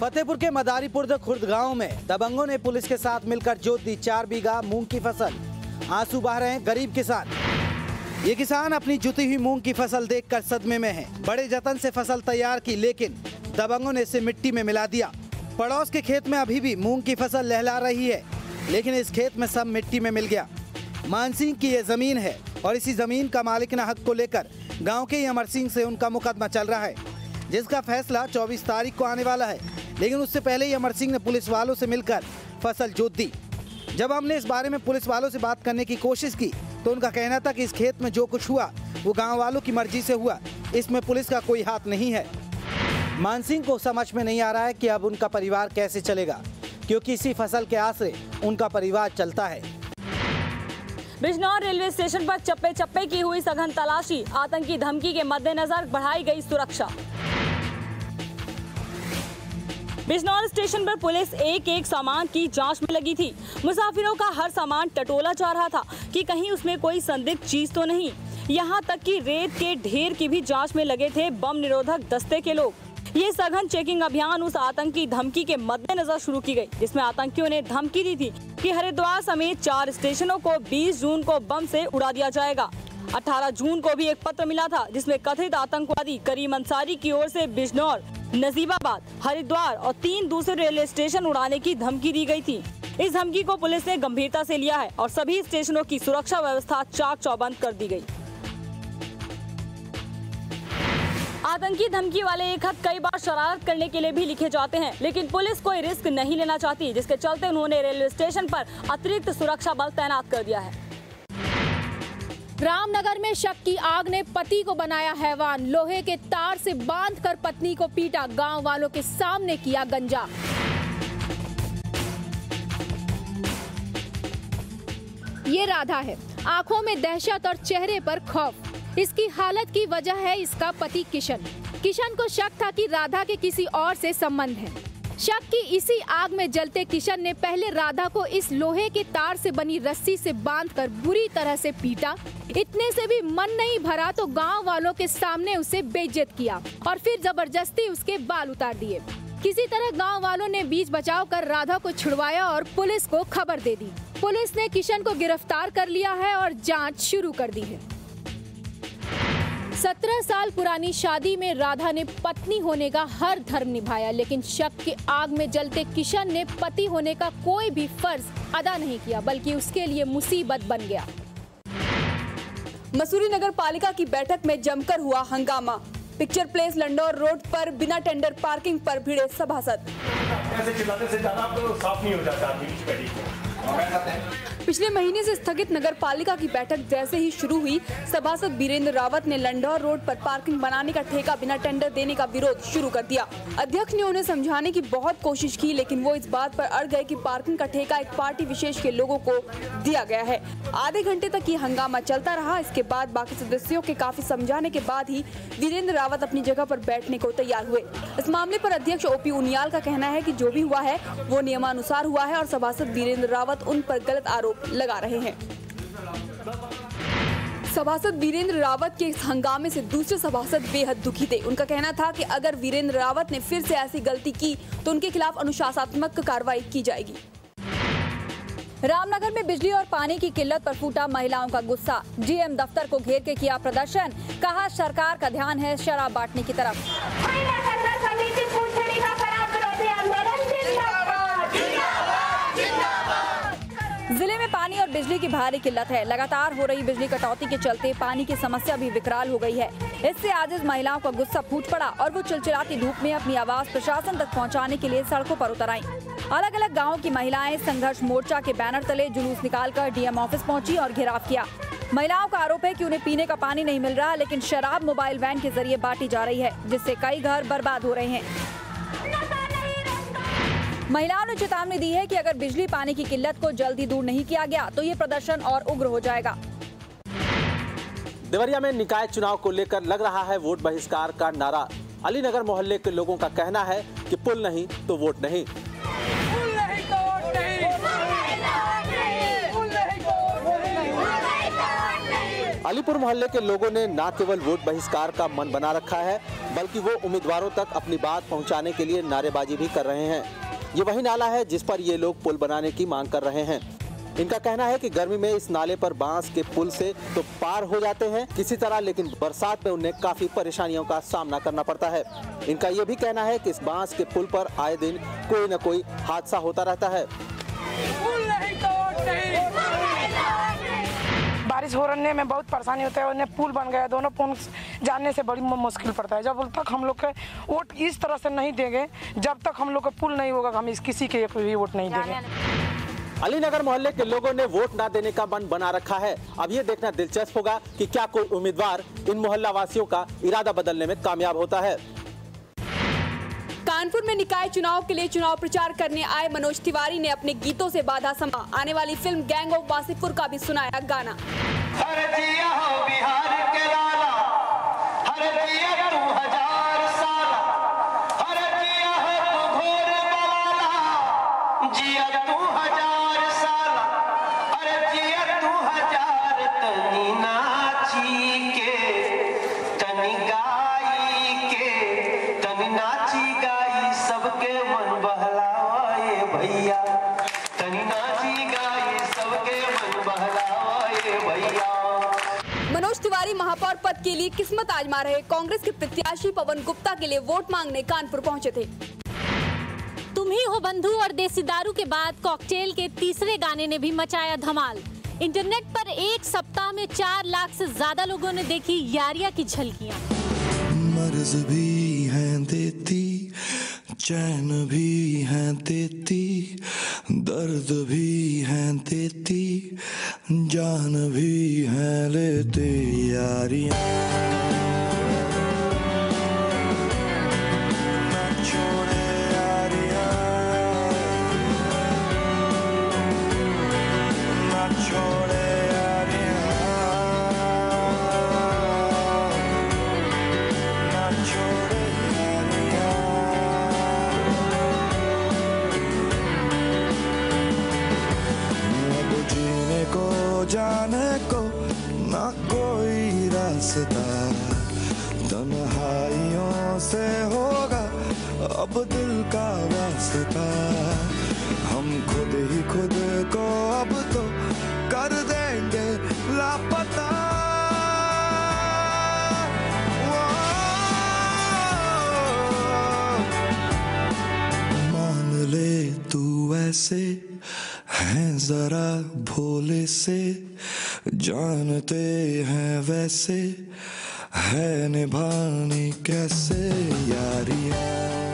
फतेहपुर के मदारीपुर खुर्द गांव में दबंगों ने पुलिस के साथ मिलकर जोत दी 4 बीघा मूंग की फसल। आंसू बहा रहे हैं गरीब किसान। ये किसान अपनी जुती हुई मूंग की फसल देखकर सदमे में हैं। बड़े जतन से फसल तैयार की, लेकिन दबंगों ने इसे मिट्टी में मिला दिया। पड़ोस के खेत में अभी भी मूंग की फसल लहला रही है, लेकिन इस खेत में सब मिट्टी में मिल गया। मान सिंह की ये जमीन है और इसी जमीन का मालिकाना हक को लेकर गाँव के अमर सिंह से उनका मुकदमा चल रहा है, जिसका फैसला 24 तारीख को आने वाला है। लेकिन उससे पहले ही अमर सिंह ने पुलिस वालों से मिलकर फसल जोत दी। जब हमने इस बारे में पुलिस वालों से बात करने की कोशिश की तो उनका कहना था कि इस खेत में जो कुछ हुआ वो गांव वालों की मर्जी से हुआ, इसमें पुलिस का कोई हाथ नहीं है। मान सिंह को समझ में नहीं आ रहा है कि अब उनका परिवार कैसे चलेगा, क्योंकि इसी फसल के आसरे उनका परिवार चलता है। बिजनौर रेलवे स्टेशन पर चप्पे चप्पे की हुई सघन तलाशी, आतंकी धमकी के मद्देनजर बढ़ाई गई सुरक्षा। बिजनौर स्टेशन पर पुलिस एक सामान की जांच में लगी थी। मुसाफिरों का हर सामान टटोला जा रहा था कि कहीं उसमें कोई संदिग्ध चीज तो नहीं। यहां तक कि रेत के ढेर की भी जांच में लगे थे बम निरोधक दस्ते के लोग। ये सघन चेकिंग अभियान उस आतंकी धमकी के मद्देनजर शुरू की गई, जिसमें आतंकियों ने धमकी दी थी कि हरिद्वार समेत 4 स्टेशनों को 20 जून को बम से उड़ा दिया जाएगा। 18 जून को भी एक पत्र मिला था, जिसमें कथित आतंकवादी करीम अंसारी की ओर से बिजनौर, नजीबाबाद, हरिद्वार और 3 दूसरे रेलवे स्टेशन उड़ाने की धमकी दी गई थी। इस धमकी को पुलिस ने गंभीरता से लिया है और सभी स्टेशनों की सुरक्षा व्यवस्था चाक चौबंद कर दी गई। आतंकी धमकी वाले एक खत कई बार शरारत करने के लिए भी लिखे जाते हैं, लेकिन पुलिस कोई रिस्क नहीं लेना चाहती, जिसके चलते उन्होंने रेलवे स्टेशन पर अतिरिक्त सुरक्षा बल तैनात कर दिया है। रामनगर में शक की आग ने पति को बनाया हैवान। लोहे के तार से बांधकर पत्नी को पीटा, गांव वालों के सामने किया गंजा। ये राधा है, आंखों में दहशत और चेहरे पर खौफ। इसकी हालत की वजह है इसका पति किशन। किशन को शक था कि राधा के किसी और से संबंध है। शक की इसी आग में जलते किशन ने पहले राधा को इस लोहे के तार से बनी रस्सी से बांधकर बुरी तरह से पीटा। इतने से भी मन नहीं भरा तो गांव वालों के सामने उसे बेइज्जत किया और फिर जबरदस्ती उसके बाल उतार दिए। किसी तरह गांव वालों ने बीच बचाव कर राधा को छुड़वाया और पुलिस को खबर दे दी। पुलिस ने किशन को गिरफ्तार कर लिया है और जांच शुरू कर दी है। 17 साल पुरानी शादी में राधा ने पत्नी होने का हर धर्म निभाया, लेकिन शक की आग में जलते किशन ने पति होने का कोई भी फर्ज अदा नहीं किया, बल्कि उसके लिए मुसीबत बन गया। मसूरी नगर पालिका की बैठक में जमकर हुआ हंगामा। पिक्चर प्लेस लंडौर रोड पर बिना टेंडर पार्किंग पर भिड़े सभासद। पिछले महीने से स्थगित नगर पालिका की बैठक जैसे ही शुरू हुई, सभासद वीरेंद्र रावत ने लंडौर रोड पर पार्किंग बनाने का ठेका बिना टेंडर देने का विरोध शुरू कर दिया। अध्यक्ष ने उन्हें समझाने की बहुत कोशिश की, लेकिन वो इस बात पर अड़ गए कि पार्किंग का ठेका एक पार्टी विशेष के लोगों को दिया गया है। आधे घंटे तक ये हंगामा चलता रहा। इसके बाद बाकी सदस्यों के काफी समझाने के बाद ही वीरेंद्र रावत अपनी जगह पर बैठने को तैयार हुए। इस मामले पर अध्यक्ष ओपी उनियाल का कहना है कि जो भी हुआ है वो नियमानुसार हुआ है और सभासद वीरेंद्र रावत उन पर गलत आरोप लगा रहे हैं। सभासद वीरेंद्र रावत के इस हंगामे से दूसरे सभासद बेहद दुखी थे। उनका कहना था कि अगर वीरेंद्र रावत ने फिर से ऐसी गलती की तो उनके खिलाफ अनुशासनात्मक कार्रवाई की जाएगी। रामनगर में बिजली और पानी की किल्लत पर फूटा महिलाओं का गुस्सा। डीएम दफ्तर को घेर के किया प्रदर्शन, कहा सरकार का ध्यान है शराब बांटने की तरफ। जिले में पानी और बिजली की भारी किल्लत है। लगातार हो रही बिजली कटौती के चलते पानी की समस्या भी विकराल हो गई है। इससे आजिज महिलाओं का गुस्सा फूट पड़ा और वो चिलचिलाती धूप में अपनी आवाज प्रशासन तक पहुंचाने के लिए सड़कों पर उतर आईं। अलग अलग गाँव की महिलाएं संघर्ष मोर्चा के बैनर तले जुलूस निकालकर डीएम ऑफिस पहुंची और घेराव किया। महिलाओं का आरोप है कि उन्हें पीने का पानी नहीं मिल रहा, लेकिन शराब मोबाइल वैन के जरिए बांटी जा रही है, जिससे कई घर बर्बाद हो रहे हैं। महिलाओं ने चेतावनी दी है कि अगर बिजली पानी की किल्लत को जल्दी दूर नहीं किया गया तो ये प्रदर्शन और उग्र हो जाएगा। देवरिया में निकाय चुनाव को लेकर लग रहा है वोट बहिष्कार का नारा। अलीनगर मोहल्ले के लोगों का कहना है कि पुल नहीं तो वोट नहीं। अलीपुर मोहल्ले के लोगों ने न केवल वोट बहिष्कार का मन बना रखा है, बल्कि वो उम्मीदवारों तक अपनी बात पहुंचाने के लिए नारेबाजी भी कर रहे हैं। ये वही नाला है जिस पर ये लोग पुल बनाने की मांग कर रहे हैं। इनका कहना है कि गर्मी में इस नाले पर बांस के पुल से तो पार हो जाते हैं किसी तरह, लेकिन बरसात में उन्हें काफी परेशानियों का सामना करना पड़ता है। इनका ये भी कहना है कि इस बांस के पुल पर आए दिन कोई न कोई हादसा होता रहता है। बारिश हो रने में बहुत परेशानी होता है। उन्हें पुल बन गया, दोनों पुल जाने से बड़ी मुश्किल पड़ता है। जब तक हम लोग के वोट इस तरह से नहीं देंगे, जब तक हम लोग का पुल नहीं होगा, हम किसी के भी वोट नहीं देंगे। अलीनगर मोहल्ले के लोगों ने वोट ना देने का मन बना रखा है। अब ये देखना दिलचस्प होगा कि क्या कोई उम्मीदवार इन मोहल्ला वासियों का इरादा बदलने में कामयाब होता है। कानपुर में निकाय चुनाव के लिए चुनाव प्रचार करने आए मनोज तिवारी ने अपने गीतों से बाधा समा। आने वाली फिल्म गैंग ऑफ वासेपुर का भी सुनाया गाना। मनोज तिवारी महापौर पद के लिए किस्मत आजमा रहे कांग्रेस के प्रत्याशी पवन गुप्ता के लिए वोट मांगने कानपुर पहुंचे थे। तुम ही हो बंधु और देसी दारू के बाद कॉकटेल के तीसरे गाने ने भी मचाया धमाल। इंटरनेट पर एक सप्ताह में 4 लाख से ज्यादा लोगों ने देखी यारिया की झलकियां। मर्ज भी हैं देती, चैन भी हैं देती, दर्द भी हैं देती, जान भी हैं लेते यारियां। जाने को ना कोई रास्ता, तन्हाइयों से होगा अब दिल का वास्ता। हम खुद ही खुद को अब तो कर देंगे लापता। मान ले तू ऐसे हैं जरा भोले से, जानते हैं वैसे है निभानी कैसे यारियां।